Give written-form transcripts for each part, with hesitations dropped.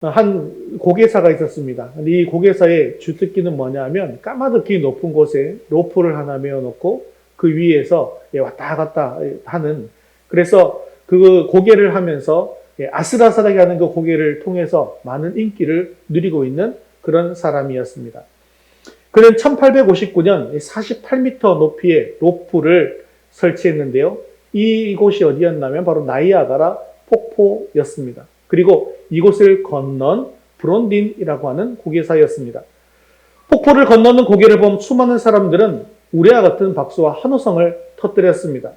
한 고개사가 있었습니다. 이 고개사의 주특기는 뭐냐면 까마득히 높은 곳에 로프를 하나 메어놓고 그 위에서 왔다 갔다 하는, 그래서 그 고개를 하면서 아슬아슬하게 하는 그 고개를 통해서 많은 인기를 누리고 있는 그런 사람이었습니다. 그는 1859년 48m 높이의 로프를 설치했는데요. 이곳이 어디였냐면 바로 나이아가라 폭포였습니다. 그리고 이곳을 건넌 브론딘이라고 하는 고개사였습니다. 폭포를 건너는 고개를 본 수많은 사람들은 우레와 같은 박수와 환호성을 터뜨렸습니다.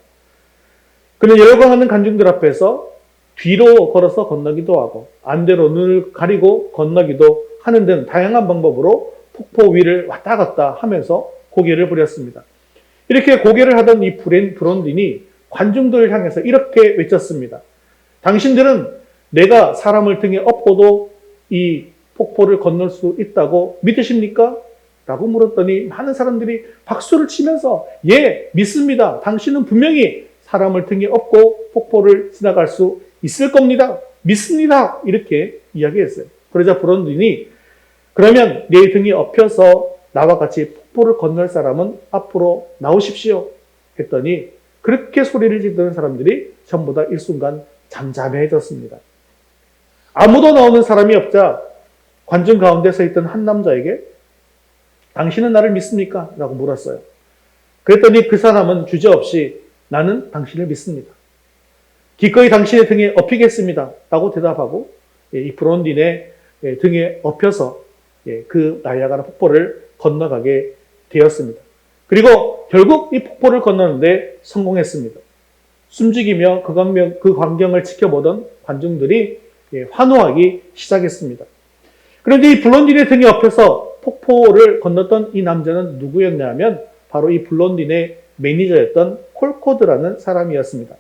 그는 열광하는 관중들 앞에서 뒤로 걸어서 건너기도 하고 안대로 눈을 가리고 건너기도 하는 등 다양한 방법으로 폭포 위를 왔다 갔다 하면서 고개를 부렸습니다. 이렇게 고개를 하던 이 브론딘이 관중들을 향해서 이렇게 외쳤습니다. 당신들은 내가 사람을 등에 업고도 이 폭포를 건널 수 있다고 믿으십니까? 라고 물었더니 많은 사람들이 박수를 치면서 예, 믿습니다. 당신은 분명히 사람을 등에 업고 폭포를 지나갈 수 있을 겁니다. 믿습니다. 이렇게 이야기했어요. 그러자 브론딘이 그러면 내 등에 업혀서 나와 같이 폭포를 건널 사람은 앞으로 나오십시오. 했더니 그렇게 소리를 지르는 사람들이 전부 다 일순간 잠잠해졌습니다. 아무도 나오는 사람이 없자 관중 가운데 서 있던 한 남자에게 당신은 나를 믿습니까? 라고 물었어요. 그랬더니 그 사람은 주저없이 나는 당신을 믿습니다. 기꺼이 당신의 등에 업히겠습니다. 라고 대답하고 이 브론딘의 등에 업혀서 그 나이아가라 폭포를 건너가게 되었습니다. 그리고 결국 이 폭포를 건너는데 성공했습니다. 숨죽이며 그 광경을 지켜보던 관중들이 환호하기 시작했습니다. 그런데 이 블론딘의 등에 업혀서 폭포를 건넜던 이 남자는 누구였냐면 바로 이 블론딘의 매니저였던 콜코드라는 사람이었습니다.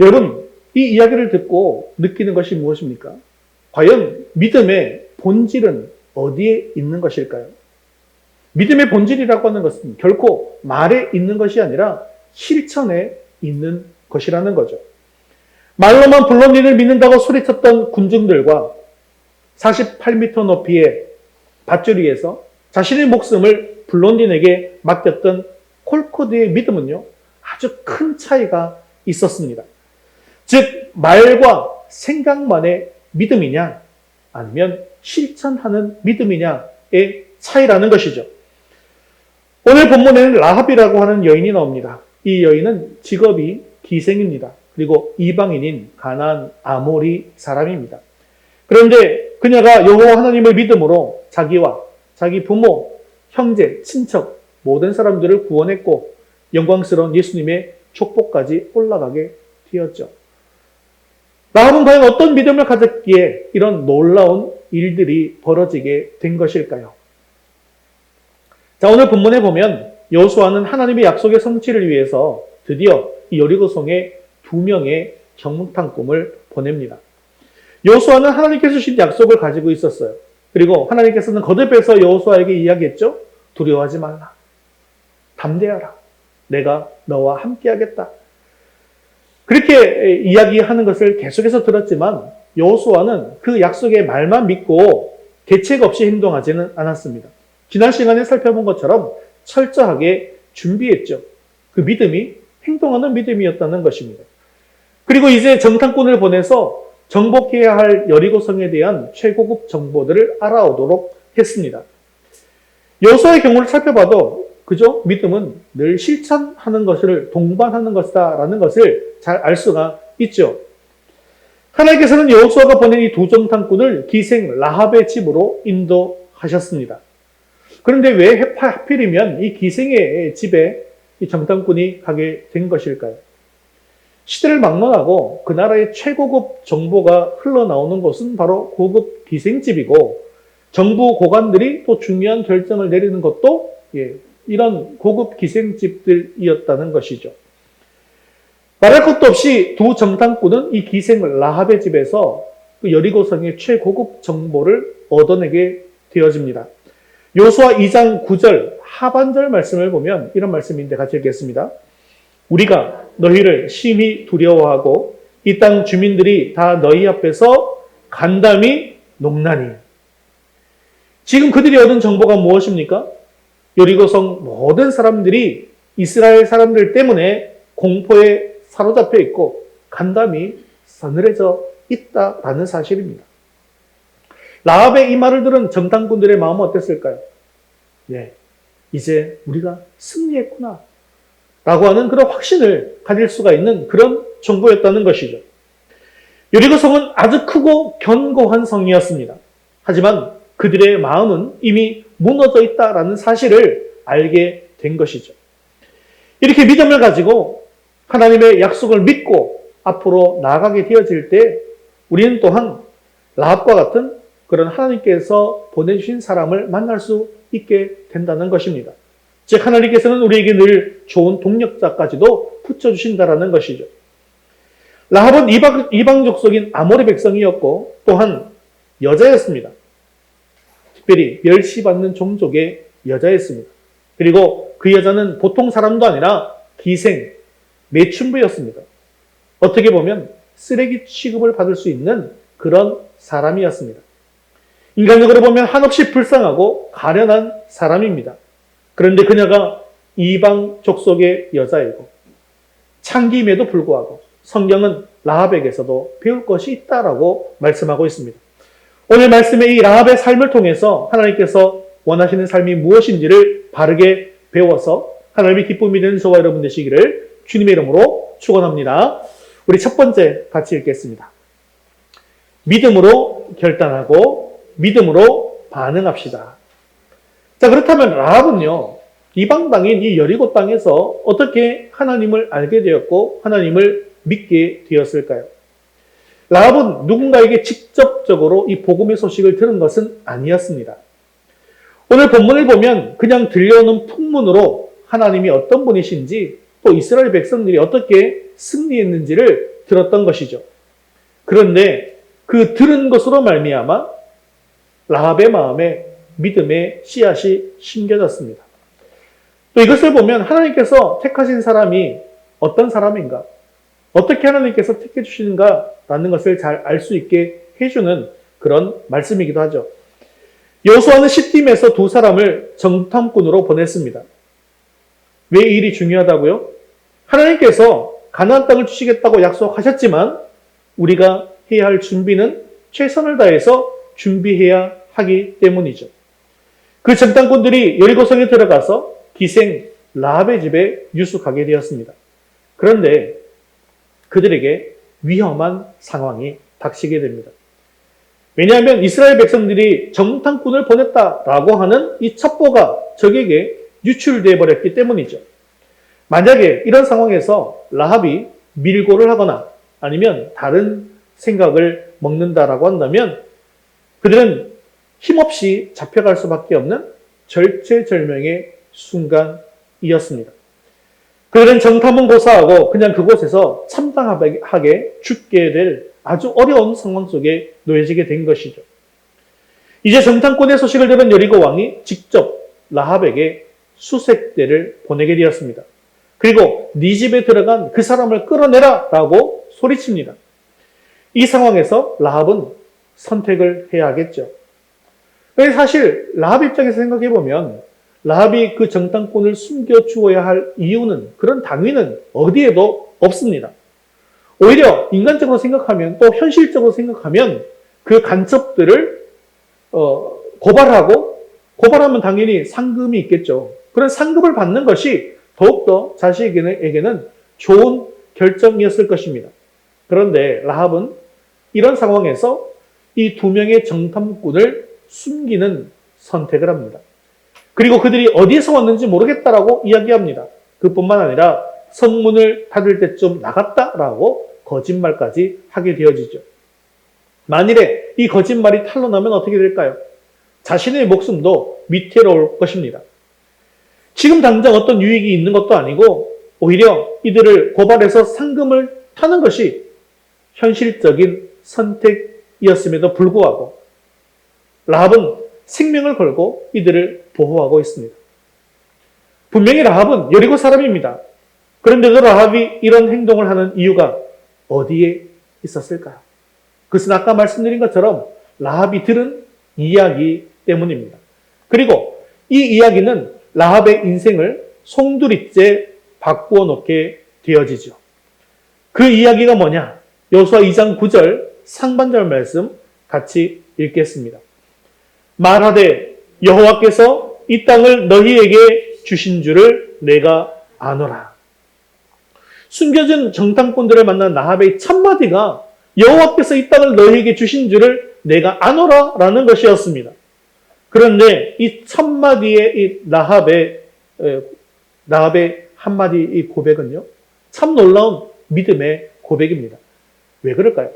여러분, 이 이야기를 듣고 느끼는 것이 무엇입니까? 과연 믿음의 본질은 어디에 있는 것일까요? 믿음의 본질이라고 하는 것은 결코 말에 있는 것이 아니라 실천에 있는 것이라는 거죠. 말로만 블론딘을 믿는다고 소리쳤던 군중들과 48m 높이의 밧줄위에서 자신의 목숨을 블론딘에게 맡겼던 콜코드의 믿음은요, 아주 큰 차이가 있었습니다. 즉, 말과 생각만의 믿음이냐, 아니면 실천하는 믿음이냐의 차이라는 것이죠. 오늘 본문에는 라합이라고 하는 여인이 나옵니다. 이 여인은 직업이 기생입니다. 그리고 이방인인 가나안 아모리 사람입니다. 그런데 그녀가 여호와 하나님을 믿음으로 자기와 자기 부모, 형제, 친척 모든 사람들을 구원했고 영광스러운 예수님의 족보까지 올라가게 되었죠. 라합은 과연 어떤 믿음을 가졌기에 이런 놀라운 일들이 벌어지게 된 것일까요? 자, 오늘 본문에 보면 여호수아는 하나님의 약속의 성취를 위해서 드디어 이 여리고성에 2명의 정탐 꿈을 보냅니다. 여호수아는 하나님께서 주신 약속을 가지고 있었어요. 그리고 하나님께서는 거듭해서 여호수아에게 이야기했죠. 두려워하지 말라. 담대하라. 내가 너와 함께하겠다. 그렇게 이야기하는 것을 계속해서 들었지만 여호수아는 그 약속의 말만 믿고 대책 없이 행동하지는 않았습니다. 지난 시간에 살펴본 것처럼 철저하게 준비했죠. 그 믿음이 행동하는 믿음이었다는 것입니다. 그리고 이제 정탐꾼을 보내서 정복해야 할 여리고성에 대한 최고급 정보들을 알아오도록 했습니다. 여호수아의 경우를 살펴봐도 그죠? 믿음은 늘 실천하는 것을 동반하는 것이다라는 것을 잘 알 수가 있죠. 하나님께서는 여호수아가 보낸 이 2정탐꾼을 기생 라합의 집으로 인도하셨습니다. 그런데 왜 하필이면 이 기생의 집에 이 정탐꾼이 가게 된 것일까요? 시대를 막론하고 그 나라의 최고급 정보가 흘러나오는 곳은 바로 고급 기생집이고 정부 고관들이 또 중요한 결정을 내리는 것도 이런 고급 기생집들이었다는 것이죠. 말할 것도 없이 2정탐꾼은 이 기생 라합의 집에서 그 여리고성의 최고급 정보를 얻어내게 되어집니다. 여호수아 2장 9절 하반절 말씀을 보면 이런 말씀인데 같이 읽겠습니다. 우리가 너희를 심히 두려워하고 이 땅 주민들이 다 너희 앞에서 간담이 농난이. 지금 그들이 얻은 정보가 무엇입니까? 여리고성 모든 사람들이 이스라엘 사람들 때문에 공포에 사로잡혀 있고 간담이 서늘해져 있다라는 사실입니다. 라합의 이 말을 들은 정탐꾼들의 마음은 어땠을까요? 예, 이제 우리가 승리했구나 라고 하는 그런 확신을 가질 수가 있는 그런 정보였다는 것이죠. 여리고성은 아주 크고 견고한 성이었습니다. 하지만 그들의 마음은 이미 무너져 있다라는 사실을 알게 된 것이죠. 이렇게 믿음을 가지고 하나님의 약속을 믿고 앞으로 나아가게 되어질 때 우리는 또한 라합과 같은 그런 하나님께서 보내주신 사람을 만날 수 있게 된다는 것입니다. 즉 하나님께서는 우리에게 늘 좋은 동력자까지도 붙여주신다라는 것이죠. 라합은 이방 족속인 아모리 백성이었고 또한 여자였습니다. 특별히 멸시받는 종족의 여자였습니다. 그리고 그 여자는 보통 사람도 아니라 기생, 매춘부였습니다. 어떻게 보면 쓰레기 취급을 받을 수 있는 그런 사람이었습니다. 인간적으로 보면 한없이 불쌍하고 가련한 사람입니다. 그런데 그녀가 이방 족속의 여자이고 창기임에도 불구하고 성경은 라합에게서도 배울 것이 있다라고 말씀하고 있습니다. 오늘 말씀의 이 라합의 삶을 통해서 하나님께서 원하시는 삶이 무엇인지를 바르게 배워서 하나님의 기쁨이 되는 저와 여러분 되시기를 주님의 이름으로 축원합니다. 우리 첫 번째 같이 읽겠습니다. 믿음으로 결단하고 믿음으로 반응합시다. 자, 그렇다면 라합은요, 이방 땅인 이 여리고 땅에서 어떻게 하나님을 알게 되었고 하나님을 믿게 되었을까요? 라합은 누군가에게 직접적으로 이 복음의 소식을 들은 것은 아니었습니다. 오늘 본문을 보면 그냥 들려오는 풍문으로 하나님이 어떤 분이신지 또 이스라엘 백성들이 어떻게 승리했는지를 들었던 것이죠. 그런데 그 들은 것으로 말미암아 라합의 마음에 믿음의 씨앗이 심겨졌습니다. 또 이것을 보면 하나님께서 택하신 사람이 어떤 사람인가, 어떻게 하나님께서 택해 주시는가라는 것을 잘 알 수 있게 해주는 그런 말씀이기도 하죠. 여호수아는 시팀에서 두 사람을 정탐꾼으로 보냈습니다. 왜 이 일이 중요하다고요? 하나님께서 가나안 땅을 주시겠다고 약속하셨지만 우리가 해야 할 준비는 최선을 다해서 준비해야 하기 때문이죠. 그 정탐꾼들이 여리고성에 들어가서 기생 라합의 집에 유숙하게 되었습니다. 그런데 그들에게 위험한 상황이 닥치게 됩니다. 왜냐하면 이스라엘 백성들이 정탐꾼을 보냈다라고 하는 이 첩보가 적에게 유출되어 버렸기 때문이죠. 만약에 이런 상황에서 라합이 밀고를 하거나 아니면 다른 생각을 먹는다라고 한다면 그들은 힘없이 잡혀갈 수밖에 없는 절체절명의 순간이었습니다. 그들은 정탐은 고사하고 그냥 그곳에서 참담하게 죽게 될 아주 어려운 상황 속에 놓여지게 된 것이죠. 이제 정탐꾼의 소식을 들은 여리고 왕이 직접 라합에게 수색대를 보내게 되었습니다. 그리고 네 집에 들어간 그 사람을 끌어내라 라고 소리칩니다. 이 상황에서 라합은 선택을 해야 하겠죠. 사실 라합 입장에서 생각해 보면 라합이 그 정탐꾼을 숨겨주어야 할 이유는, 그런 당위는 어디에도 없습니다. 오히려 인간적으로 생각하면, 또 현실적으로 생각하면 그 간첩들을 고발하면 당연히 상금이 있겠죠. 그런 상금을 받는 것이 더욱더 자신에게는 좋은 결정이었을 것입니다. 그런데 라합은 이런 상황에서 이 두 명의 정탐꾼을 숨기는 선택을 합니다. 그리고 그들이 어디에서 왔는지 모르겠다라고 이야기합니다. 그뿐만 아니라 성문을 닫을 때쯤 나갔다라고 거짓말까지 하게 되어지죠. 만일에 이 거짓말이 탄로나면 어떻게 될까요? 자신의 목숨도 위태로울 것입니다. 지금 당장 어떤 유익이 있는 것도 아니고 오히려 이들을 고발해서 상금을 타는 것이 현실적인 선택이었음에도 불구하고 라합은 생명을 걸고 이들을 보호하고 있습니다. 분명히 라합은 여리고 사람입니다. 그런데도 라합이 이런 행동을 하는 이유가 어디에 있었을까요? 그것은 아까 말씀드린 것처럼 라합이 들은 이야기 때문입니다. 그리고 이 이야기는 라합의 인생을 송두리째 바꾸어 놓게 되어지죠. 그 이야기가 뭐냐? 여호수아 2장 9절 상반절 말씀 같이 읽겠습니다. 말하되 여호와께서 이 땅을 너희에게 주신 줄을 내가 아노라. 숨겨진 정탐꾼들을 만난 라합의 첫마디가 여호와께서 이 땅을 너희에게 주신 줄을 내가 아노라 라는 것이었습니다. 그런데 이 첫마디의 이 라합의 한마디 이 고백은요, 참 놀라운 믿음의 고백입니다. 왜 그럴까요?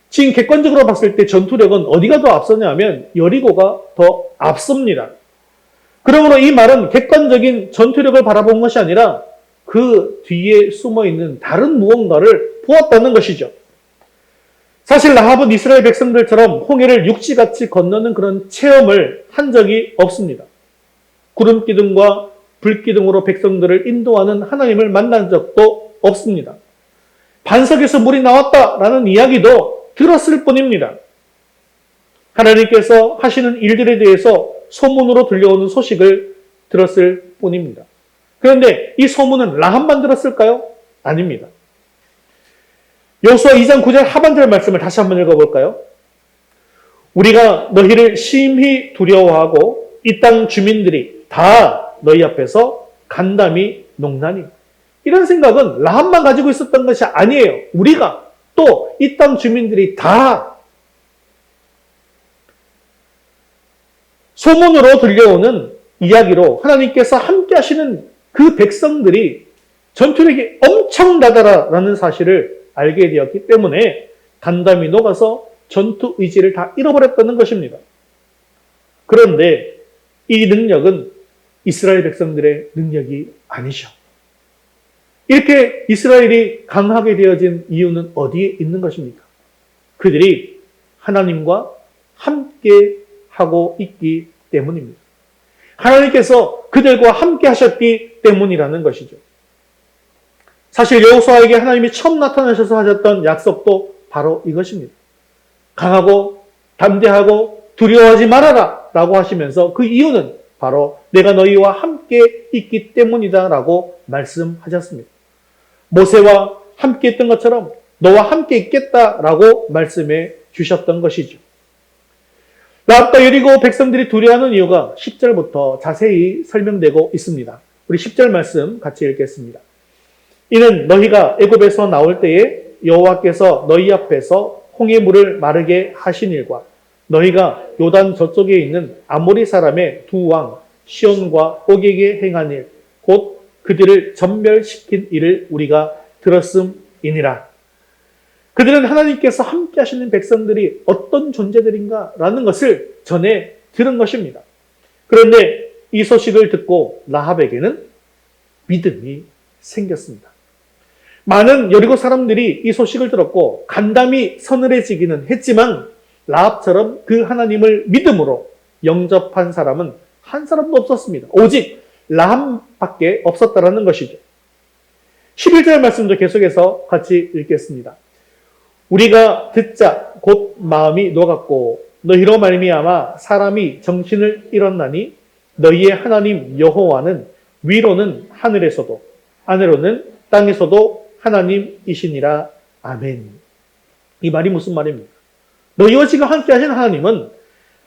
지금 객관적으로 봤을 때 전투력은 어디가 더 앞서냐면 여리고가 더 앞섭니다. 그러므로 이 말은 객관적인 전투력을 바라본 것이 아니라 그 뒤에 숨어있는 다른 무언가를 보았다는 것이죠. 사실 라합은 이스라엘 백성들처럼 홍해를 육지같이 건너는 그런 체험을 한 적이 없습니다. 구름기둥과 불기둥으로 백성들을 인도하는 하나님을 만난 적도 없습니다. 반석에서 물이 나왔다라는 이야기도 들었을 뿐입니다. 하나님께서 하시는 일들에 대해서 소문으로 들려오는 소식을 들었을 뿐입니다. 그런데 이 소문은 라합만 들었을까요? 아닙니다. 여호수아 2장 9절 하반절 말씀을 다시 한번 읽어볼까요? 우리가 너희를 심히 두려워하고 이 땅 주민들이 다 너희 앞에서 간담이 농나니. 이런 생각은 라합만 가지고 있었던 것이 아니에요. 우리가 또 이 땅 주민들이 다 소문으로 들려오는 이야기로 하나님께서 함께 하시는 그 백성들이 전투력이 엄청나다라는 사실을 알게 되었기 때문에 간담이 녹아서 전투 의지를 다 잃어버렸다는 것입니다. 그런데 이 능력은 이스라엘 백성들의 능력이 아니죠. 이렇게 이스라엘이 강하게 되어진 이유는 어디에 있는 것입니까? 그들이 하나님과 함께 하고 있기 때문입니다. 하나님께서 그들과 함께 하셨기 때문이라는 것이죠. 사실 여호수아에게 하나님이 처음 나타나셔서 하셨던 약속도 바로 이것입니다. 강하고 담대하고 두려워하지 말아라 라고 하시면서 그 이유는 바로 내가 너희와 함께 있기 때문이다 라고 말씀하셨습니다. 모세와 함께 했던 것처럼 너와 함께 있겠다라고 말씀해 주셨던 것이죠. 라합과 여리고 백성들이 두려워하는 이유가 10절부터 자세히 설명되고 있습니다. 우리 10절 말씀 같이 읽겠습니다. 이는 너희가 애굽에서 나올 때에 여호와께서 너희 앞에서 홍해 물을 마르게 하신 일과 너희가 요단 저쪽에 있는 아모리 사람의 두 왕 시온과 옥에게 행한 일, 곧 그들을 전멸시킨 일을 우리가 들었음이니라. 그들은 하나님께서 함께 하시는 백성들이 어떤 존재들인가라는 것을 전해 들은 것입니다. 그런데 이 소식을 듣고 라합에게는 믿음이 생겼습니다. 많은 여리고 사람들이 이 소식을 들었고 간담이 서늘해지기는 했지만 라합처럼 그 하나님을 믿음으로 영접한 사람은 한 사람도 없었습니다. 오직 라합밖에 없었다라는 것이죠. 11절 말씀도 계속해서 같이 읽겠습니다. 우리가 듣자 곧 마음이 녹았고 너희로 말미암아 사람이 정신을 잃었나니 너희의 하나님 여호와는 위로는 하늘에서도 아래로는 땅에서도 하나님이시니라. 아멘. 이 말이 무슨 말입니까? 너희와 지금 함께 하신 하나님은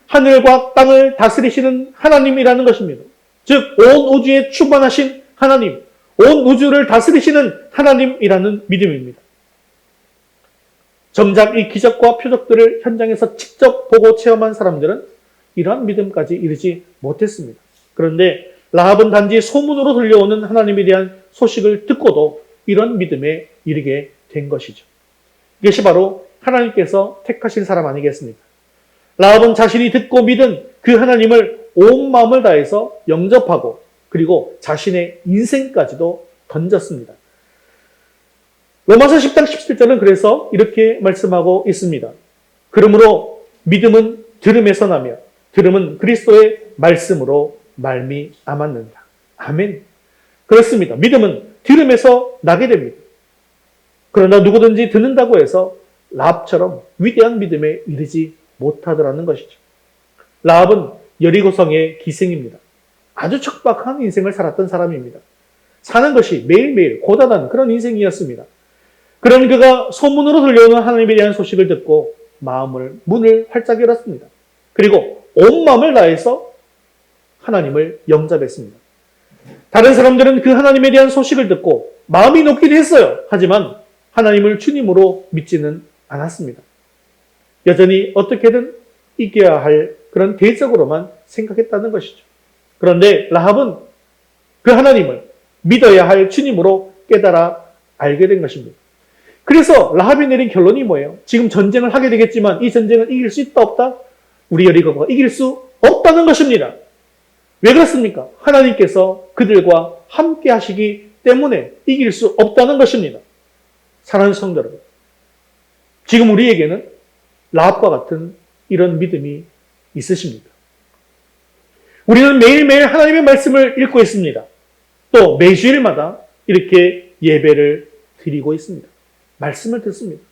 하늘과 땅을 다스리시는 하나님이라는 것입니다. 즉, 온 우주에 충만하신 하나님, 온 우주를 다스리시는 하나님이라는 믿음입니다. 정작 이 기적과 표적들을 현장에서 직접 보고 체험한 사람들은 이러한 믿음까지 이르지 못했습니다. 그런데 라합은 단지 소문으로 들려오는 하나님에 대한 소식을 듣고도 이런 믿음에 이르게 된 것이죠. 이것이 바로 하나님께서 택하신 사람 아니겠습니까? 라합은 자신이 듣고 믿은 그 하나님을 온 마음을 다해서 영접하고 그리고 자신의 인생까지도 던졌습니다. 로마서 10장 17절은 그래서 이렇게 말씀하고 있습니다. 그러므로 믿음은 들음에서 나며 들음은 그리스도의 말씀으로 말미암았느니라. 아멘. 그렇습니다. 믿음은 들음에서 나게 됩니다. 그러나 누구든지 듣는다고 해서 라합처럼 위대한 믿음에 이르지 못하더라는 것이죠. 라합은 여리고성의 기생입니다. 아주 척박한 인생을 살았던 사람입니다. 사는 것이 매일매일 고단한 그런 인생이었습니다. 그런 그가 소문으로 들려오는 하나님에 대한 소식을 듣고 문을 활짝 열었습니다. 그리고 온 마음을 다해서 하나님을 영접했습니다. 다른 사람들은 그 하나님에 대한 소식을 듣고 마음이 녹기도 했어요. 하지만 하나님을 주님으로 믿지는 않았습니다. 여전히 어떻게든 이겨야 할 그런 대적으로만 생각했다는 것이죠. 그런데 라합은 그 하나님을 믿어야 할 주님으로 깨달아 알게 된 것입니다. 그래서 라합이 내린 결론이 뭐예요? 지금 전쟁을 하게 되겠지만 이 전쟁을 이길 수 있다 없다? 우리 여리고가 이길 수 없다는 것입니다. 왜 그렇습니까? 하나님께서 그들과 함께 하시기 때문에 이길 수 없다는 것입니다. 사랑하는 성도 여러분, 지금 우리에게는 라합과 같은 이런 믿음이 있으십니까? 우리는 매일매일 하나님의 말씀을 읽고 있습니다. 또 매주일마다 이렇게 예배를 드리고 있습니다. 말씀을 듣습니다.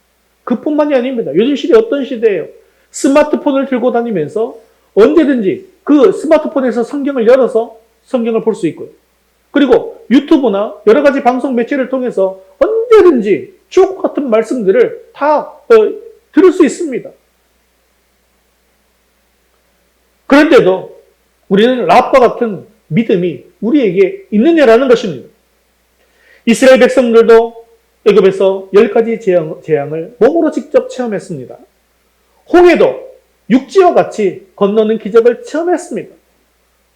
그뿐만이 아닙니다. 요즘 시대 어떤 시대예요? 스마트폰을 들고 다니면서 언제든지 그 스마트폰에서 성경을 열어서 성경을 볼 수 있고요. 그리고 유튜브나 여러 가지 방송 매체를 통해서 언제든지 주옥 같은 말씀들을 다 들을 수 있습니다. 그런데도 우리는 라합과 같은 믿음이 우리에게 있느냐라는 것입니다. 이스라엘 백성들도 애굽에서 10가지 재앙을 몸으로 직접 체험했습니다. 홍해도 육지와 같이 건너는 기적을 체험했습니다.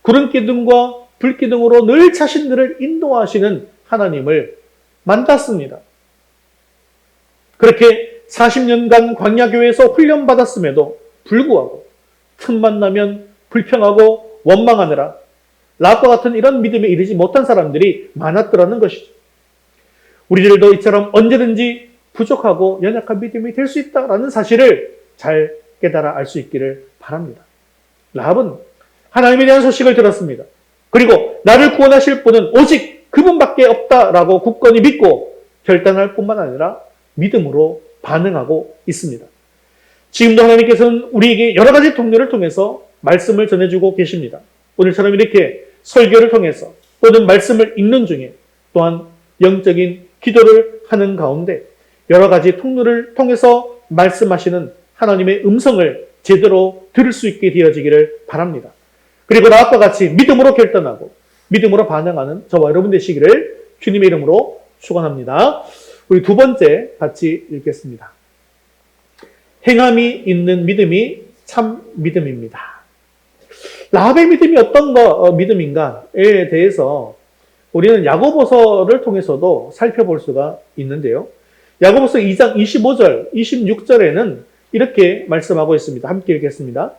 구름 기둥과 불 기둥으로 늘 자신들을 인도하시는 하나님을 만났습니다. 그렇게 40년간 광야교회에서 훈련받았음에도 불구하고 틈만 나면 불평하고 원망하느라 라합과 같은 이런 믿음에 이르지 못한 사람들이 많았더라는 것이죠. 우리들도 이처럼 언제든지 부족하고 연약한 믿음이 될 수 있다라는 사실을 잘 깨달아 알 수 있기를 바랍니다. 라합은 하나님에 대한 소식을 들었습니다. 그리고 나를 구원하실 분은 오직 그분밖에 없다라고 굳건히 믿고 결단할 뿐만 아니라 믿음으로 반응하고 있습니다. 지금도 하나님께서는 우리에게 여러 가지 통로를 통해서 말씀을 전해주고 계십니다. 오늘처럼 이렇게 설교를 통해서 또는 말씀을 읽는 중에 또한 영적인 기도를 하는 가운데 여러 가지 통로를 통해서 말씀하시는 하나님의 음성을 제대로 들을 수 있게 되어지기를 바랍니다. 그리고 라합과 같이 믿음으로 결단하고 믿음으로 반응하는 저와 여러분 되시기를 주님의 이름으로 축원합니다. 우리 두 번째 같이 읽겠습니다. 행함이 있는 믿음이 참 믿음입니다. 라합의 믿음이 어떤 믿음인가에 대해서 우리는 야고보서를 통해서도 살펴볼 수가 있는데요. 야고보서 2장 25절, 26절에는 이렇게 말씀하고 있습니다. 함께 읽겠습니다.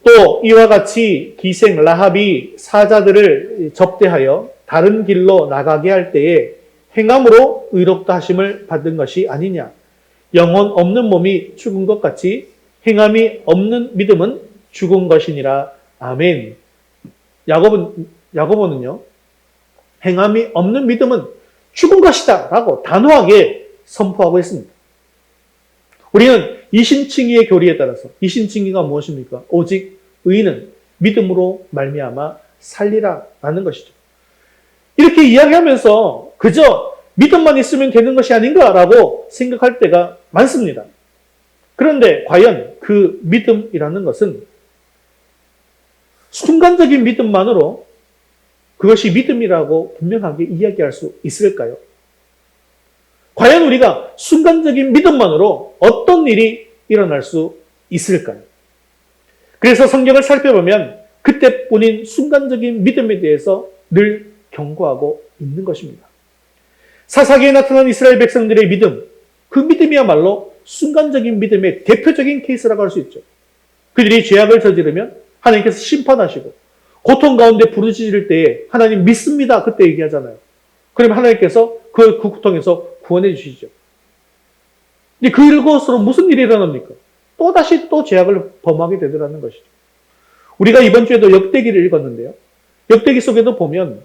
또 이와 같이 기생 라합이 사자들을 접대하여 다른 길로 나가게 할 때에 행함으로 의롭다 하심을 받은 것이 아니냐. 영혼 없는 몸이 죽은 것 같이 행함이 없는 믿음은 죽은 것이니라. 아멘. 야고보는요, 행함이 없는 믿음은 죽은 것이다 라고 단호하게 선포하고 있습니다. 우리는 이신칭의의 교리에 따라서 이신칭의가 무엇입니까? 오직 의인은 믿음으로 말미암아 살리라 라는 것이죠. 이렇게 이야기하면서 그저 믿음만 있으면 되는 것이 아닌가라고 생각할 때가 많습니다. 그런데 과연 그 믿음이라는 것은 순간적인 믿음만으로 그것이 믿음이라고 분명하게 이야기할 수 있을까요? 과연 우리가 순간적인 믿음만으로 어떤 일이 일어날 수 있을까요? 그래서 성경을 살펴보면 그때뿐인 순간적인 믿음에 대해서 늘 경고하고 있는 것입니다. 사사기에 나타난 이스라엘 백성들의 믿음, 그 믿음이야말로 순간적인 믿음의 대표적인 케이스라고 할 수 있죠. 그들이 죄악을 저지르면 하나님께서 심판하시고 고통 가운데 부르짖을 때에 하나님 믿습니다. 그때 얘기하잖아요. 그러면 하나님께서 그 고통에서 구원해 주시죠. 근데 그것으로 무슨 일이 일어납니까? 또다시 또 죄악을 범하게 되더라는 것이죠. 우리가 이번 주에도 역대기를 읽었는데요. 역대기 속에도 보면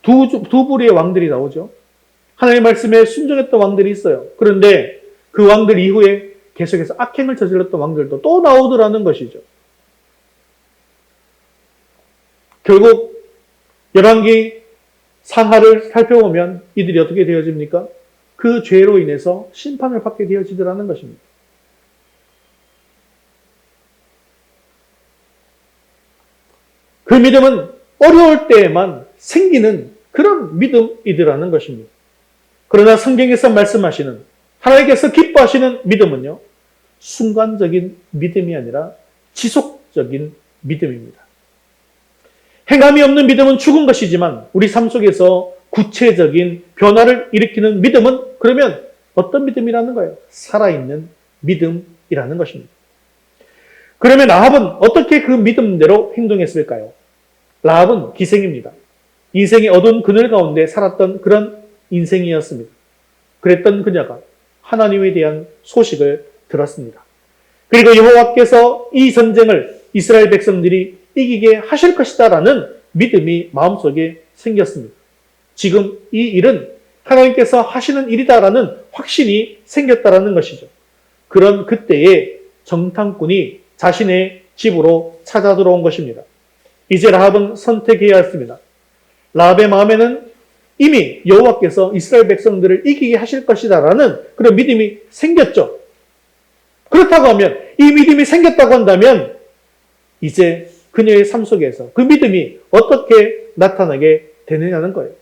두 부류의 왕들이 나오죠. 하나님의 말씀에 순종했던 왕들이 있어요. 그런데 그 왕들 이후에 계속해서 악행을 저질렀던 왕들도 또 나오더라는 것이죠. 결국 열왕기 상하를 살펴보면 이들이 어떻게 되어집니까? 그 죄로 인해서 심판을 받게 되어지더라는 것입니다. 그 믿음은 어려울 때에만 생기는 그런 믿음이더라는 것입니다. 그러나 성경에서 말씀하시는 하나님께서 기뻐하시는 믿음은요, 순간적인 믿음이 아니라 지속적인 믿음입니다. 행함이 없는 믿음은 죽은 것이지만 우리 삶 속에서 구체적인 변화를 일으키는 믿음은 그러면 어떤 믿음이라는 거예요? 살아있는 믿음이라는 것입니다. 그러면 라합은 어떻게 그 믿음대로 행동했을까요? 라합은 기생입니다. 인생의 어두운 그늘 가운데 살았던 그런 인생이었습니다. 그랬던 그녀가 하나님에 대한 소식을 들었습니다. 그리고 여호와께서 이 전쟁을 이스라엘 백성들이 이기게 하실 것이다라는 믿음이 마음속에 생겼습니다. 지금 이 일은 하나님께서 하시는 일이다라는 확신이 생겼다라는 것이죠. 그런 그때에 정탐꾼이 자신의 집으로 찾아 들어온 것입니다. 이제 라합은 선택해야 했습니다. 라합의 마음에는 이미 여호와께서 이스라엘 백성들을 이기게 하실 것이다라는 그런 믿음이 생겼죠. 그렇다고 하면 이 믿음이 생겼다고 한다면 이제 그녀의 삶 속에서 그 믿음이 어떻게 나타나게 되느냐는 거예요.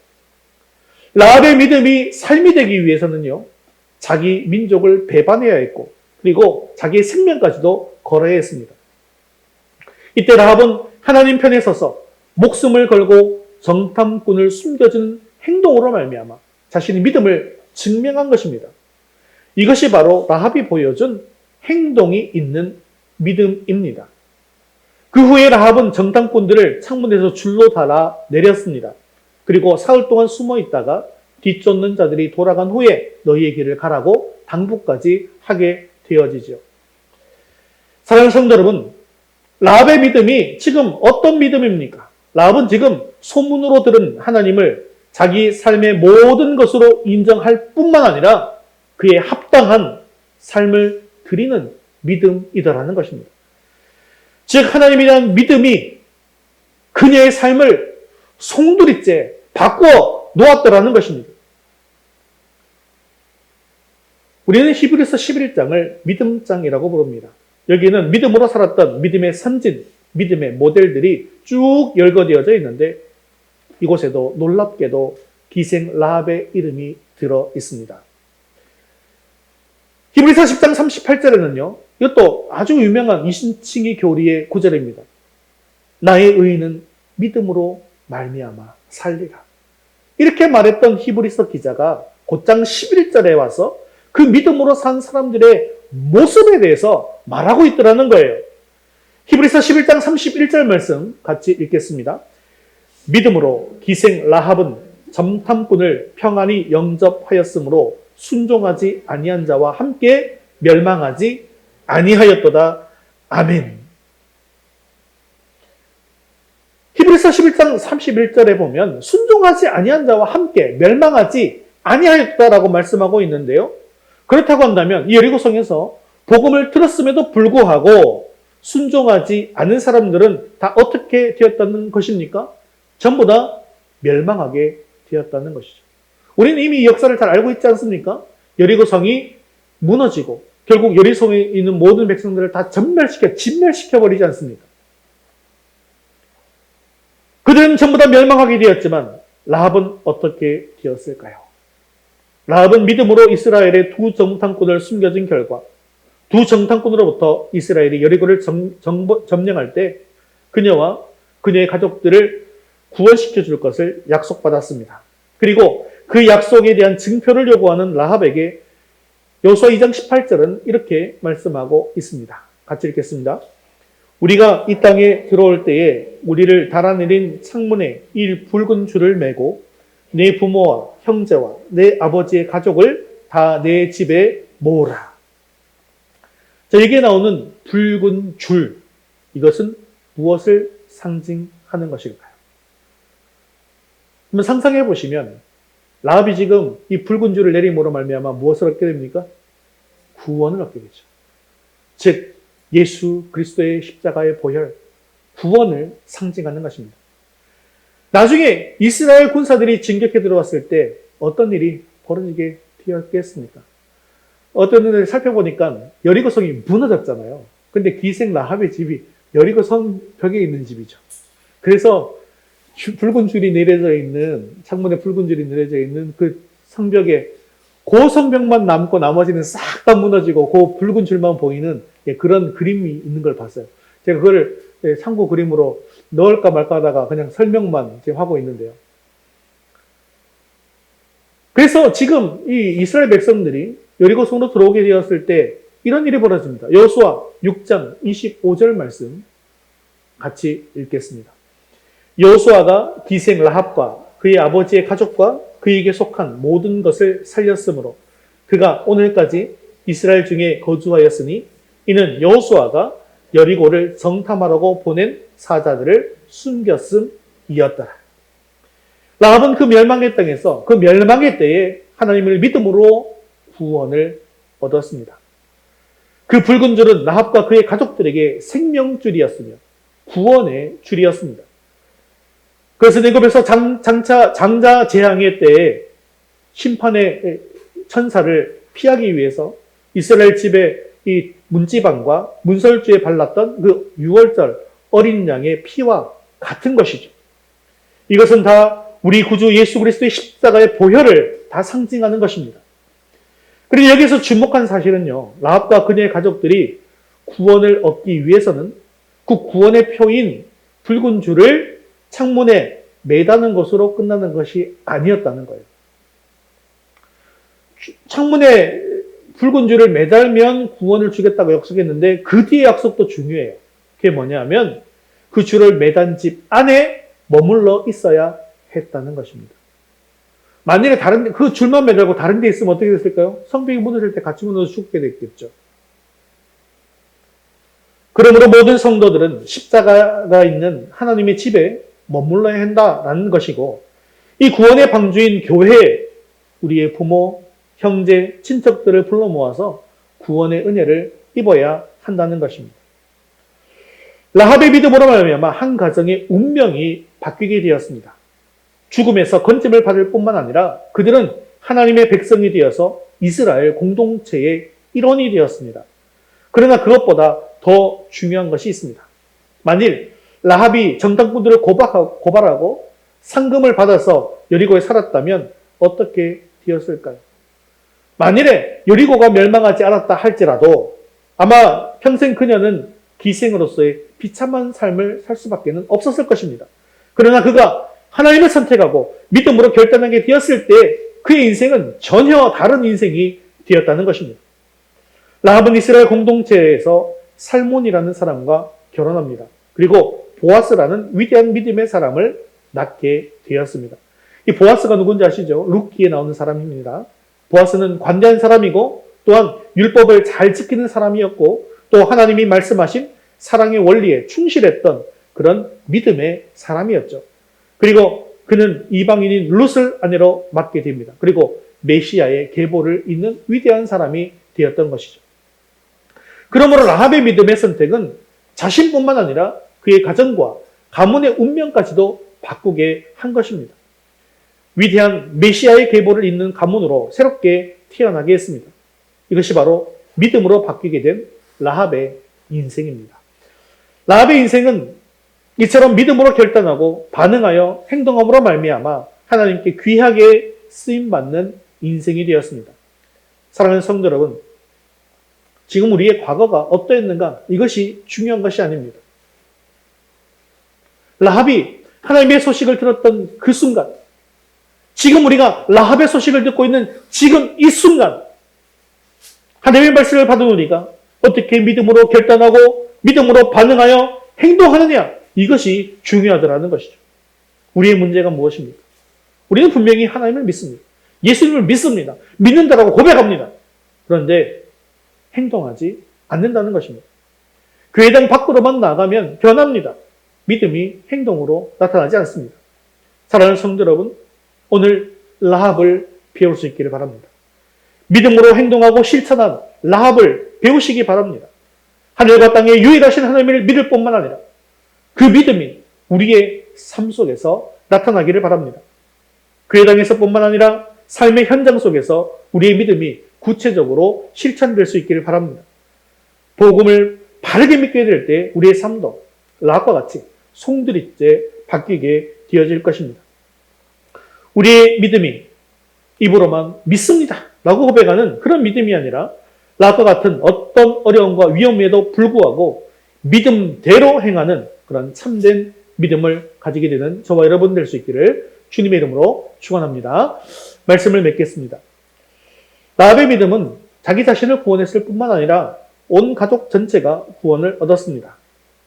라합의 믿음이 삶이 되기 위해서는요, 자기 민족을 배반해야 했고 그리고 자기의 생명까지도 걸어야 했습니다. 이때 라합은 하나님 편에 서서 목숨을 걸고 정탐꾼을 숨겨준 행동으로 말미암아 자신의 믿음을 증명한 것입니다. 이것이 바로 라합이 보여준 행동이 있는 믿음입니다. 그 후에 라합은 정탐꾼들을 창문에서 줄로 달아 내렸습니다. 그리고 사흘 동안 숨어 있다가 뒤쫓는 자들이 돌아간 후에 너희의 길을 가라고 당부까지 하게 되어지죠. 사랑하는 성도 여러분, 라합의 믿음이 지금 어떤 믿음입니까? 라합은 지금 소문으로 들은 하나님을 자기 삶의 모든 것으로 인정할 뿐만 아니라 그에 합당한 삶을 드리는 믿음이다라는 것입니다. 즉 하나님에 대한 믿음이 그녀의 삶을 송두리째 바꾸어 놓았더라는 것입니다. 우리는 히브리서 11장을 믿음장이라고 부릅니다. 여기는 믿음으로 살았던 믿음의 선진, 믿음의 모델들이 쭉 열거되어져 있는데 이곳에도 놀랍게도 기생 라합의 이름이 들어 있습니다. 히브리서 10장 38절에는요. 이것도 아주 유명한 이신칭이 교리의 구절입니다. 나의 의인은 믿음으로 말미암아 살리라. 이렇게 말했던 히브리서 기자가 곧장 11절에 와서 그 믿음으로 산 사람들의 모습에 대해서 말하고 있더라는 거예요. 히브리서 11장 31절 말씀 같이 읽겠습니다. 믿음으로 기생 라합은 정탐꾼을 평안히 영접하였으므로 순종하지 아니한 자와 함께 멸망하지 아니하였도다. 아멘. 히브리서 11장 31절에 보면 순종하지 아니한 자와 함께 멸망하지 아니하였다라고 말씀하고 있는데요. 그렇다고 한다면 이 여리고성에서 복음을 들었음에도 불구하고 순종하지 않은 사람들은 다 어떻게 되었다는 것입니까? 전부 다 멸망하게 되었다는 것이죠. 우리는 이미 이 역사를 잘 알고 있지 않습니까? 여리고성이 무너지고 결국 여리고성에 있는 모든 백성들을 다 진멸시켜버리지 않습니까? 그들은 전부 다 멸망하게 되었지만 라합은 어떻게 되었을까요? 라합은 믿음으로 이스라엘의 두 정탐꾼을 숨겨준 결과 두 정탐꾼으로부터 이스라엘이 여리고를 점령할 때 그녀와 그녀의 가족들을 구원시켜 줄 것을 약속받았습니다. 그리고 그 약속에 대한 증표를 요구하는 라합에게 여호수아 2장 18절은 이렇게 말씀하고 있습니다. 같이 읽겠습니다. 우리가 이 땅에 들어올 때에 우리를 달아내린 창문에 이 붉은 줄을 매고 내 부모와 형제와 내 아버지의 가족을 다 내 집에 모으라. 자, 여기에 나오는 붉은 줄, 이것은 무엇을 상징하는 것일까요? 한번 상상해 보시면 라합이 지금 이 붉은 줄을 내림으로 말미암아 무엇을 얻게 됩니까? 구원을 얻게 되죠. 즉 예수 그리스도의 십자가의 보혈, 구원을 상징하는 것입니다. 나중에 이스라엘 군사들이 진격해 들어왔을 때 어떤 일이 벌어지게 되었겠습니까? 어떤 일을 살펴보니까 여리고성이 무너졌잖아요. 근데 기생 라합의 집이 여리고성 벽에 있는 집이죠. 그래서 붉은 줄이 내려져 있는, 창문에 붉은 줄이 내려져 있는 그 성벽에 그 성벽만 남고 나머지는 싹 다 무너지고 그 붉은 줄만 보이는 그런 그림이 있는 걸 봤어요. 제가 그걸 참고 그림으로 넣을까 말까 하다가 그냥 설명만 지금 하고 있는데요. 그래서 지금 이 이스라엘 백성들이 여리고성으로 들어오게 되었을 때 이런 일이 벌어집니다. 여호수아 6장 25절 말씀 같이 읽겠습니다. 여호수아가 기생 라합과 그의 아버지의 가족과 그에게 속한 모든 것을 살렸으므로 그가 오늘까지 이스라엘 중에 거주하였으니 이는 여호수아가 여리고를 정탐하라고 보낸 사자들을 숨겼음이었더라. 라합은 그 멸망의 땅에서 그 멸망의 때에 하나님을 믿음으로 구원을 얻었습니다. 그 붉은 줄은 라합과 그의 가족들에게 생명줄이었으며 구원의 줄이었습니다. 그래서 애굽에서 장자 재앙의 때에 심판의 천사를 피하기 위해서 이스라엘 집에 이 문지방과 문설주에 발랐던 그 6월절 어린 양의 피와 같은 것이죠. 이것은 다 우리 구주 예수 그리스도의 십자가의 보혈을 다 상징하는 것입니다. 그리고 여기서 주목한 사실은요, 라합과 그녀의 가족들이 구원을 얻기 위해서는 그 구원의 표인 붉은 줄을 창문에 매다는 것으로 끝나는 것이 아니었다는 거예요. 창문에 붉은 줄을 매달면 구원을 주겠다고 약속했는데 그 뒤에 약속도 중요해요. 그게 뭐냐면 그 줄을 매단 집 안에 머물러 있어야 했다는 것입니다. 만일에 그 줄만 매달고 다른 데 있으면 어떻게 됐을까요? 성벽이 무너질 때 같이 무너져 죽게 됐겠죠. 그러므로 모든 성도들은 십자가가 있는 하나님의 집에 머물러야 한다라는 것이고, 이 구원의 방주인 교회에 우리의 부모, 형제, 친척들을 불러 모아서 구원의 은혜를 입어야 한다는 것입니다. 라합의 믿음으로 말미암아 한 가정의 운명이 바뀌게 되었습니다. 죽음에서 건짐을 받을 뿐만 아니라 그들은 하나님의 백성이 되어서 이스라엘 공동체의 일원이 되었습니다. 그러나 그것보다 더 중요한 것이 있습니다. 만일 라합이 정탐꾼들을 고발하고 상금을 받아서 여리고에 살았다면 어떻게 되었을까요? 만일에 여리고가 멸망하지 않았다 할지라도 아마 평생 그녀는 기생으로서의 비참한 삶을 살 수밖에 없었을 것입니다. 그러나 그가 하나님을 선택하고 믿음으로 결단하게 되었을 때 그의 인생은 전혀 다른 인생이 되었다는 것입니다. 라합은 이스라엘 공동체에서 살몬이라는 사람과 결혼합니다. 그리고 보아스라는 위대한 믿음의 사람을 낳게 되었습니다. 이 보아스가 누군지 아시죠? 룻기에 나오는 사람입니다. 보아스는 관대한 사람이고 또한 율법을 잘 지키는 사람이었고 또 하나님이 말씀하신 사랑의 원리에 충실했던 그런 믿음의 사람이었죠. 그리고 그는 이방인인 룻을 아내로 맡게 됩니다. 그리고 메시아의 계보를 잇는 위대한 사람이 되었던 것이죠. 그러므로 라합의 믿음의 선택은 자신뿐만 아니라 그의 가정과 가문의 운명까지도 바꾸게 한 것입니다. 위대한 메시아의 계보를 잇는 가문으로 새롭게 태어나게 했습니다. 이것이 바로 믿음으로 바뀌게 된 라합의 인생입니다. 라합의 인생은 이처럼 믿음으로 결단하고 반응하여 행동함으로 말미암아 하나님께 귀하게 쓰임받는 인생이 되었습니다. 사랑하는 성도 여러분, 지금 우리의 과거가 어떠했는가? 이것이 중요한 것이 아닙니다. 라합이 하나님의 소식을 들었던 그 순간, 지금 우리가 라합의 소식을 듣고 있는 지금 이 순간, 하나님의 말씀을 받은 우리가 어떻게 믿음으로 결단하고 믿음으로 반응하여 행동하느냐? 이것이 중요하더라는 것이죠. 우리의 문제가 무엇입니까? 우리는 분명히 하나님을 믿습니다. 예수님을 믿습니다. 믿는다라고 고백합니다. 그런데 행동하지 않는다는 것입니다. 교회당 밖으로만 나가면 변합니다. 믿음이 행동으로 나타나지 않습니다. 사랑하는 성도 여러분, 오늘 라합을 배울 수 있기를 바랍니다. 믿음으로 행동하고 실천한 라합을 배우시기 바랍니다. 하늘과 땅에 유일하신 하나님을 믿을 뿐만 아니라 그 믿음이 우리의 삶 속에서 나타나기를 바랍니다. 교회 당에서뿐만 아니라 삶의 현장 속에서 우리의 믿음이 구체적으로 실천될 수 있기를 바랍니다. 복음을 바르게 믿게 될 때 우리의 삶도 라합과 같이 송두리째 바뀌게 되어질 것입니다. 우리의 믿음이 입으로만 믿습니다 라고 고백하는 그런 믿음이 아니라 라합과 같은 어떤 어려움과 위험에도 불구하고 믿음대로 행하는 그런 참된 믿음을 가지게 되는 저와 여러분 될 수 있기를 주님의 이름으로 축원합니다. 말씀을 맺겠습니다. 라합의 믿음은 자기 자신을 구원했을 뿐만 아니라 온 가족 전체가 구원을 얻었습니다.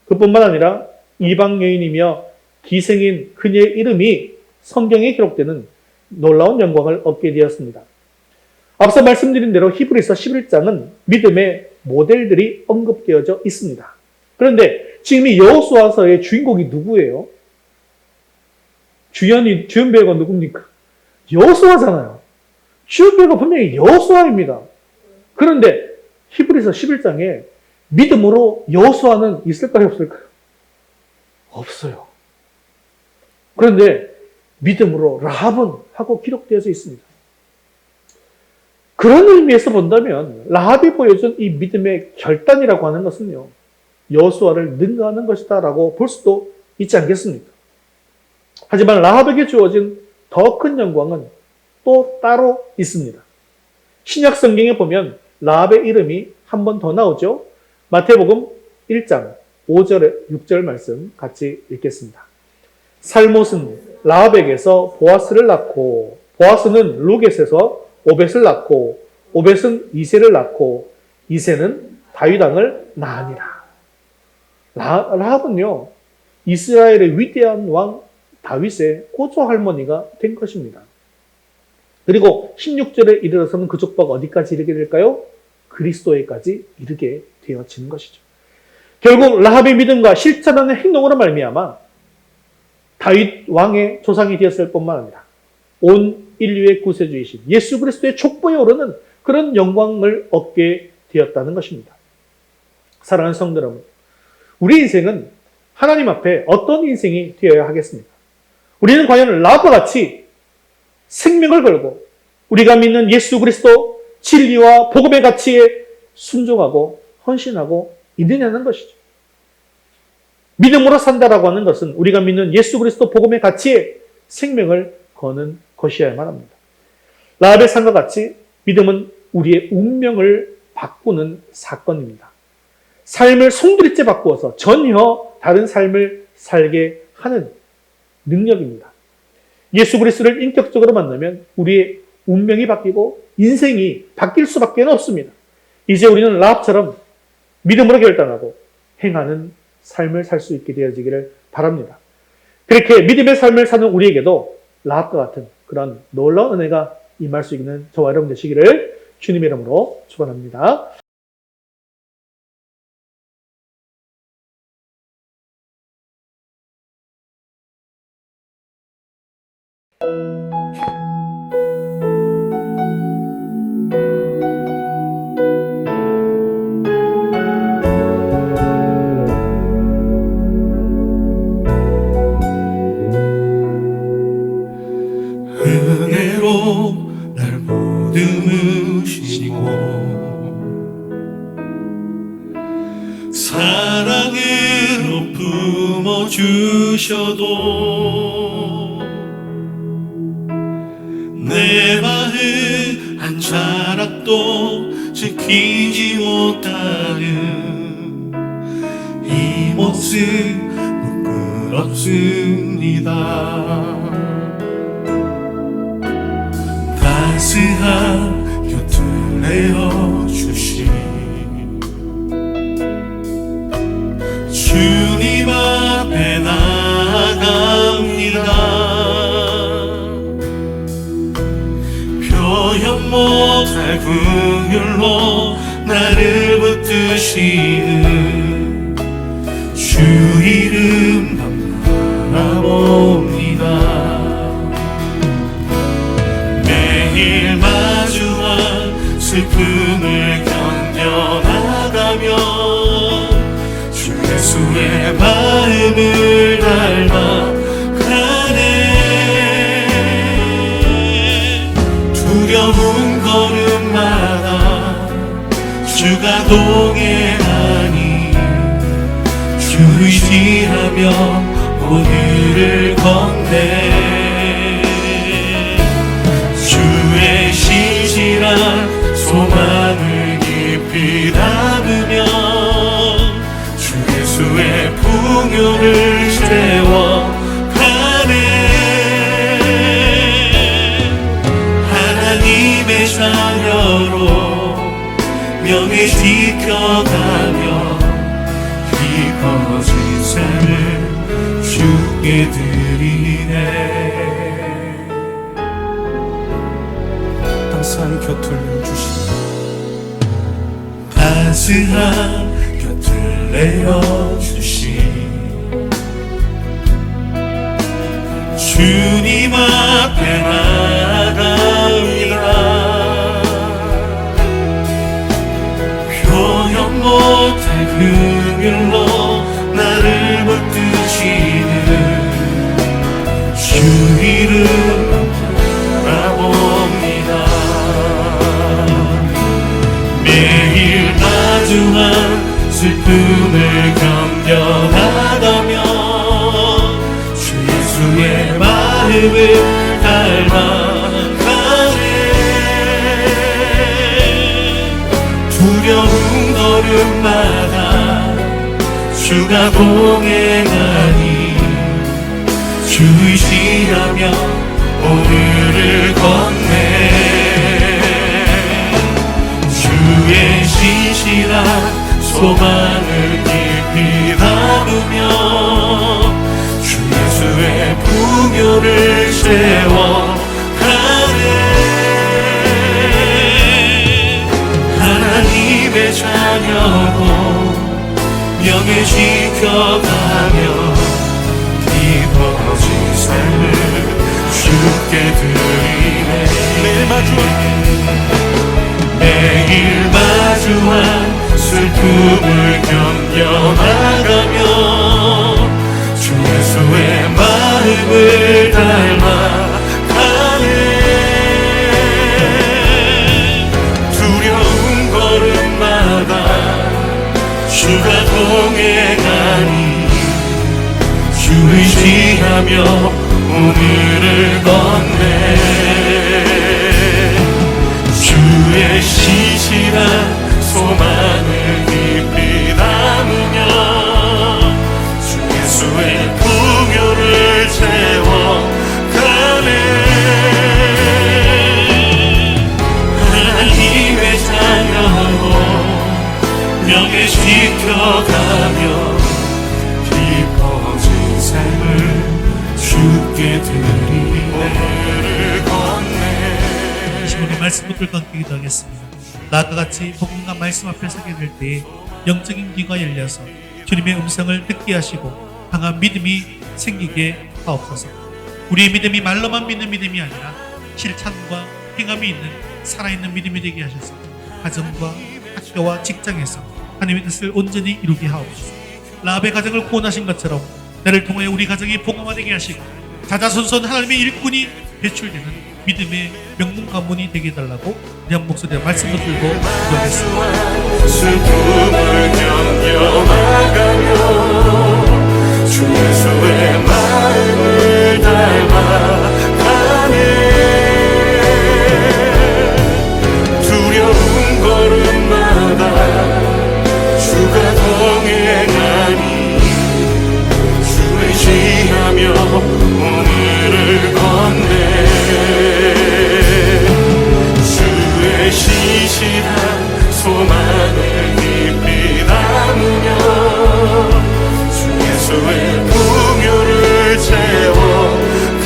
그뿐만 아니라 이방 여인이며 기생인 그녀의 이름이 성경에 기록되는 놀라운 영광을 얻게 되었습니다. 앞서 말씀드린 대로 히브리서 11장은 믿음의 모델들이 언급되어져 있습니다. 그런데 지금 이 여호수아서의 주인공이 누구예요? 주연 배우가 누굽니까? 여호수아잖아요. 주연 배우가 분명히 여호수아입니다. 그런데 히브리서 11장에 믿음으로 여호수아는 있을까요, 없을까요? 없어요. 그런데 믿음으로 라합은 하고 기록되어져 있습니다. 그런 의미에서 본다면 라합이 보여준 이 믿음의 결단이라고 하는 것은요, 여호수아를 능가하는 것이다 라고 볼 수도 있지 않겠습니까? 하지만 라합에게 주어진 더 큰 영광은 또 따로 있습니다. 신약 성경에 보면 라합의 이름이 한 번 더 나오죠. 마태복음 1장 5절에 6절 말씀 같이 읽겠습니다. 살못은 라합에게서 보아스를 낳고 보아스는 루겟에서 오벳을 낳고 오벳은 이새를 낳고 이새는 다윗 왕을 낳으니라. 라합은요, 이스라엘의 위대한 왕 다윗의 고조 할머니가 된 것입니다. 그리고 16절에 이르러서는 그 족보가 어디까지 이르게 될까요? 그리스도에까지 이르게 되어지는 것이죠. 결국 라합의 믿음과 실천하는 행동으로 말미암아 다윗 왕의 조상이 되었을 뿐만 아니라 온 인류의 구세주이신 예수 그리스도의 족보에 오르는 그런 영광을 얻게 되었다는 것입니다. 사랑하는 성도 여러분, 우리 인생은 하나님 앞에 어떤 인생이 되어야 하겠습니까? 우리는 과연 라합과 같이 생명을 걸고 우리가 믿는 예수 그리스도 진리와 복음의 가치에 순종하고 헌신하고 있느냐는 것이죠. 믿음으로 산다라고 하는 것은 우리가 믿는 예수 그리스도 복음의 가치에 생명을 거는 것이어야만 합니다. 라합의 삶과 같이 믿음은 우리의 운명을 바꾸는 사건입니다. 삶을 송두리째 바꾸어서 전혀 다른 삶을 살게 하는 능력입니다. 예수 그리스도를 인격적으로 만나면 우리의 운명이 바뀌고 인생이 바뀔 수밖에 없습니다. 이제 우리는 라합처럼 믿음으로 결단하고 행하는 삶을 살 수 있게 되어지기를 바랍니다. 그렇게 믿음의 삶을 사는 우리에게도 라합과 같은 그런 놀라운 은혜가 임할 수 있는 저와 여러분 되시기를 주님의 이름으로 축원합니다. 은혜로 날 보듬으시고 사랑으로 품어주셔도 내 마음 한 자락도 지키지 못하는 이 모습 부끄럽습니다. 따스한 곁을 내어주신 주님 앞에 나아갑니다. 표현 못할 긍휼로 나를 붙드시는 주 이름 바라봅니다. 매일 마주한 주의 마음을 닮아가네. 두려운 걸음마다 주가 동행하니 주 의지하며 오늘을 걷네. 주의 신실한 소망을 깊이 담으며 주 예수의 풍요를 채워가네. 하나님의 자녀로 명예 지켜가며 깊어진 삶을 주께 드리네. 항상 곁을 주시네. 따스한 곁을 내어주신 주님 앞에 나아갑니다. 표현 못할 긍휼로 나를 붙드시는 주 이름 바라봅니다. 매일 마주한 슬픔을 견뎌나가며 주 예수의 마음을 닮아가네. 두려운 걸음마다 주가 동행하니 주 의지하며 오늘을 걷네. 주의 신실한 소망을 깊이 담으며 주 예수의 풍요를 채워가네. 하나님의 자녀로 명예 지켜가며 깊어진 삶을 주께 드리네. 매일 마주한 슬픔을 견뎌나가며 주 예수의 마음을 닮아가네. 두려운 걸음마다 주가 동행하니 주 의지하며 오늘을 걷네. 주의 신실한 소망을 깊이 담으며 주 예수의 풍요를 채워가네. 하나님의 자녀로 명예 지켜가며 깊어진 삶을 주께 드리네. 걷네. 오늘 말씀 붙들고 함께 기도하겠습니다. 나와 같이 복음과 말씀 앞에 서게 될 때에 영적인 귀가 열려서 주님의 음성을 듣게 하시고 강한 믿음이 생기게 하옵소서. 우리의 믿음이 말로만 믿는 믿음이 아니라 실천과 행함이 있는 살아있는 믿음이 되게 하셔서 가정과 학교와 직장에서 하나님의 뜻을 온전히 이루게 하옵소서. 라합의 가정을 구원하신 것처럼 나를 통하여 우리 가정이 복음화되게 하시고 자자손손 하나님의 일꾼이 배출되는 믿음의 명문 가문이 되게 해달라고 우리 한 목소리로 말씀을 들고 기도하겠습니다. 슬픔을 견뎌나가며 주 예수의 마음을 닮아가네. 두려운 걸음마다 주가 동행하니 주 의지하며 오늘을 걷네. 주의 신실한 소망을 깊이 담으며 주 예수의 풍요를 채워가네.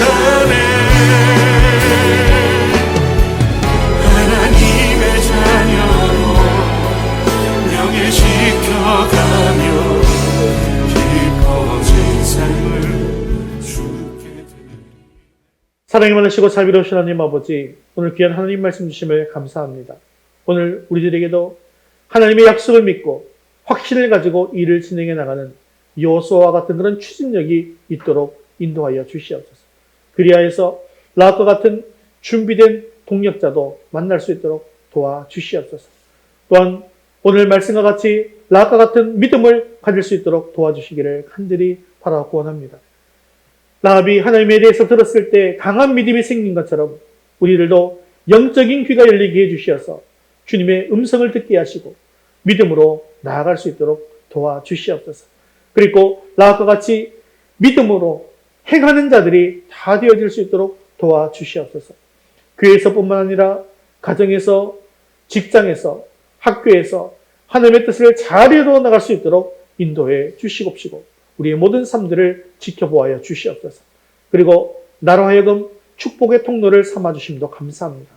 하나님의 자녀로 명예 지켜가며 깊어진 삶을 주께 드리네. 사랑이 많으시고 자비로우신 하나님 아버지, 오늘 귀한 하나님 말씀 주심을 감사합니다. 오늘 우리들에게도 하나님의 약속을 믿고 확신을 가지고 일을 진행해 나가는 여호수아와 같은 그런 추진력이 있도록 인도하여 주시옵소서. 그리하여서 라합과 같은 준비된 동력자도 만날 수 있도록 도와주시옵소서. 또한 오늘 말씀과 같이 라합과 같은 믿음을 가질 수 있도록 도와주시기를 간절히 바라고 원합니다. 라합이 하나님에 대해서 들었을 때 강한 믿음이 생긴 것처럼 우리들도 영적인 귀가 열리게 해주시어서 주님의 음성을 듣게 하시고 믿음으로 나아갈 수 있도록 도와주시옵소서. 그리고 라합과 같이 믿음으로 행하는 자들이 다 되어질 수 있도록 도와주시옵소서. 교회에서뿐만 아니라 가정에서, 직장에서, 학교에서 하나님의 뜻을 잘 이루어 나갈 수 있도록 인도해 주시옵시고 우리의 모든 삶들을 지켜보아여 주시옵소서. 그리고 나로 하여금 축복의 통로를 삼아 주심도 감사합니다.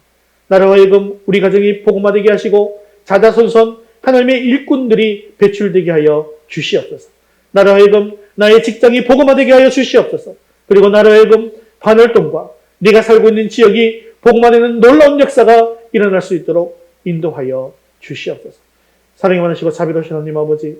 나로 하여금 우리 가정이 복음화되게 하시고 자자손손 하나님의 일꾼들이 배출되게 하여 주시옵소서. 나로 하여금 나의 직장이 복음화되게 하여 주시옵소서. 그리고 나로 하여금 반월동과 네가 살고 있는 지역이 복음화되는 놀라운 역사가 일어날 수 있도록 인도하여 주시옵소서. 사랑이 많으시고 자비로우신 하나님 아버지,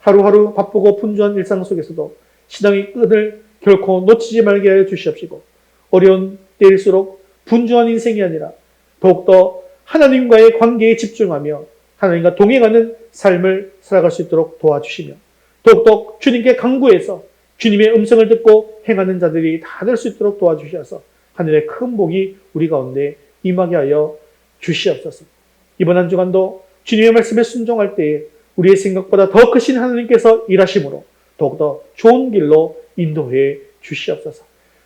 하루하루 바쁘고 분주한 일상 속에서도 신앙의 끈을 결코 놓치지 말게 하여 주시옵시고 어려운 때일수록 분주한 인생이 아니라 더욱더 하나님과의 관계에 집중하며 하나님과 동행하는 삶을 살아갈 수 있도록 도와주시며 더욱더 주님께 간구해서 주님의 음성을 듣고 행하는 자들이 다 될 수 있도록 도와주셔서 하늘의 큰 복이 우리 가운데 임하게 하여 주시옵소서. 이번 한 주간도 주님의 말씀에 순종할 때에 우리의 생각보다 더 크신 하나님께서 일하심으로 더욱더 좋은 길로 인도해 주시옵소서.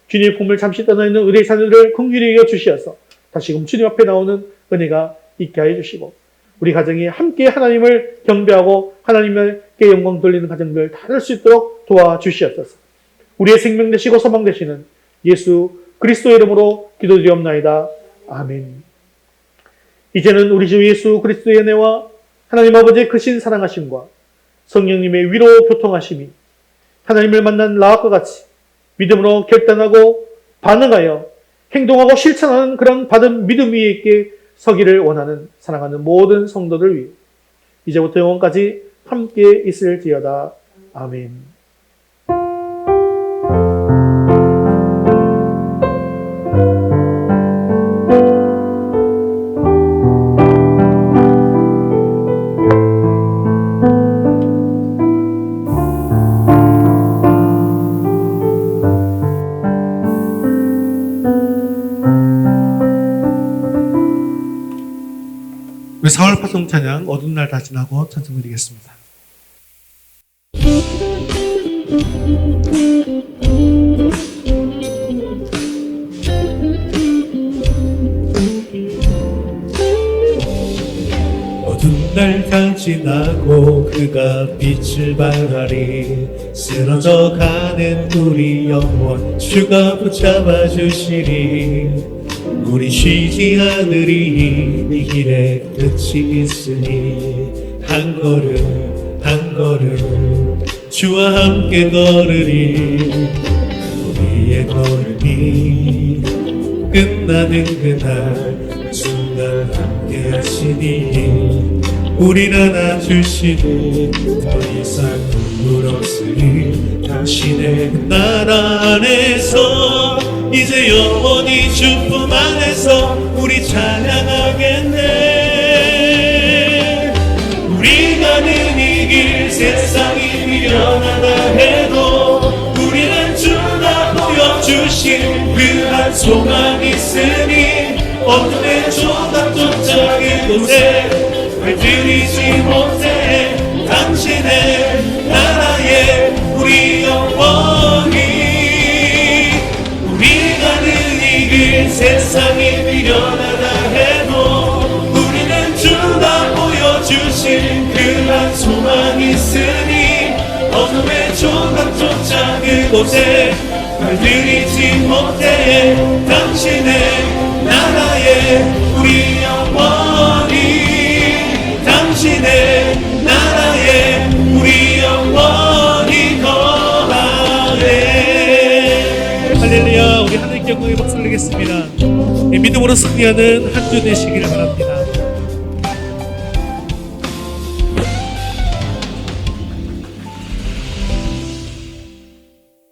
주님의 품을 잠시 떠나 있는 의뢰의 자녀들을 긍휼히 여겨 주시어서 다시금 주님 앞에 나오는 은혜가 있게 하여 주시고 우리 가정이 함께 하나님을 경배하고 하나님께 영광 돌리는 가정들 다 될 수 있도록 도와주시옵소서. 우리의 생명 되시고 소망 되시는 예수 그리스도의 이름으로 기도드리옵나이다. 아멘. 이제는 우리 주 예수 그리스도의 은혜와 하나님 아버지의 크신 사랑하심과 성령님의 위로 교통하심이 하나님을 만난 라합과 같이 믿음으로 결단하고 반응하여 행동하고 실천하는 그런 받은 믿음 위에 있게 서기를 원하는 사랑하는 모든 성도들 위해 이제부터 영원까지 함께 있을지어다. 아멘. 우리 4월 파송 찬양 어두운 날 다 지나고 찬송드리겠습니다. 어두운 날 다 지나고 그가 빛을 발하리 쓰러져 가는 우리 영혼 주가 붙잡아 주시리 우리 쉬지 않으리 이 길에 끝이 있으니 한 걸음 한 걸음 주와 함께 걸으리 우리의 걸음이 끝나는 그날 그 순간 함께 하시니 우리를 안아주시니 더 이상 눈물 없으니 당신의 나라 안에서 이제 영원히 주품 안에서 우리 찬양하겠네. 우리가 가는 이 길 세상이 미련하다 해도 우리는 주가 보여주신 그 한 소망 있으니 어둠의 조각조차 그곳에 발들이지 못해 당신의 나라에 우리 영원히 세상이 미련하다 해도 우리는 주가 보여주신 그한 소망 있으니 어둠의 조각조차 그곳에 발들이지 못해 당신의 나라에 우리 영원히 당신의 나라에 우리 영원히 거하네. 할렐루야. 우리 하나님께 영광의 박수를 드리겠습니다. 믿음으로 승리하는 한 주 되시기를 바랍니다.